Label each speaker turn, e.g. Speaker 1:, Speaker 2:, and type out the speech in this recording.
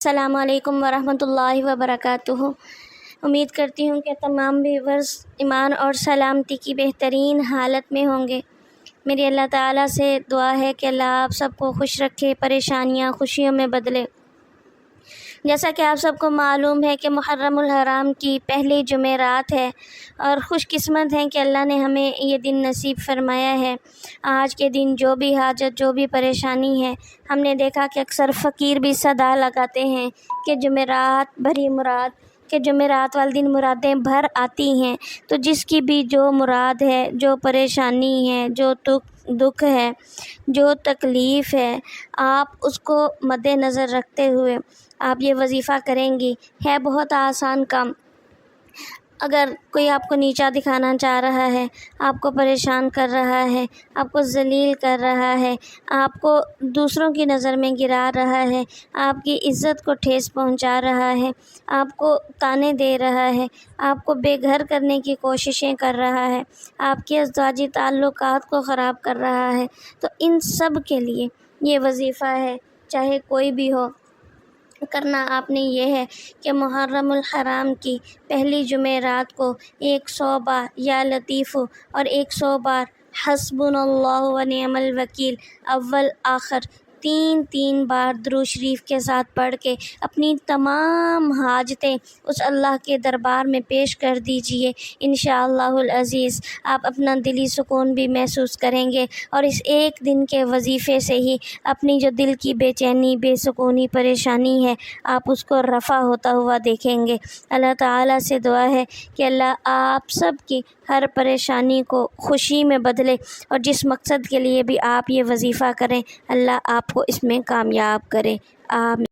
Speaker 1: السلام علیکم ورحمۃ اللہ وبرکاتہ۔ امید کرتی ہوں کہ تمام ویورز ایمان اور سلامتی کی بہترین حالت میں ہوں گے۔ میری اللہ تعالیٰ سے دعا ہے کہ اللہ آپ سب کو خوش رکھے، پریشانیاں خوشیوں میں بدلے۔ جیسا کہ آپ سب کو معلوم ہے کہ محرم الحرام کی پہلی جمعرات ہے اور خوش قسمت ہیں کہ اللہ نے ہمیں یہ دن نصیب فرمایا ہے۔ آج کے دن جو بھی حاجت، جو بھی پریشانی ہے، ہم نے دیکھا کہ اکثر فقیر بھی صدا لگاتے ہیں کہ جمعرات بھری مراد، کہ جمعرات والے دن مرادیں بھر آتی ہیں۔ تو جس کی بھی جو مراد ہے، جو پریشانی ہے، جو دکھ ہے، جو تکلیف ہے، آپ اس کو مد نظر رکھتے ہوئے آپ یہ وظیفہ کریں گی۔ ہے بہت آسان کام۔ اگر کوئی آپ کو نیچا دکھانا چاہ رہا ہے، آپ کو پریشان کر رہا ہے، آپ کو ذلیل کر رہا ہے، آپ کو دوسروں کی نظر میں گرا رہا ہے، آپ کی عزت کو ٹھیس پہنچا رہا ہے، آپ کو طعنے دے رہا ہے، آپ کو بے گھر کرنے کی کوششیں کر رہا ہے، آپ کے ازدواجی تعلقات کو خراب کر رہا ہے، تو ان سب کے لیے یہ وظیفہ ہے، چاہے کوئی بھی ہو۔ کرنا آپ نے یہ ہے کہ محرم الحرام کی پہلی جمعرات کو 100 بار یا لطیف اور 100 بار حسبنا اللہ و نعم الوکیل اول آخر تین بار درود شریف کے ساتھ پڑھ کے اپنی تمام حاجتیں اس اللہ کے دربار میں پیش کر دیجئے۔ انشاءاللہ العزیز آپ اپنا دلی سکون بھی محسوس کریں گے اور اس ایک دن کے وظیفے سے ہی اپنی جو دل کی بے چینی، بے سکونی، پریشانی ہے، آپ اس کو رفع ہوتا ہوا دیکھیں گے۔ اللہ تعالیٰ سے دعا ہے کہ اللہ آپ سب کی ہر پریشانی کو خوشی میں بدلے، اور جس مقصد کے لیے بھی آپ یہ وظیفہ کریں، اللہ آپ کو اس میں کامیاب کرے۔ آمین۔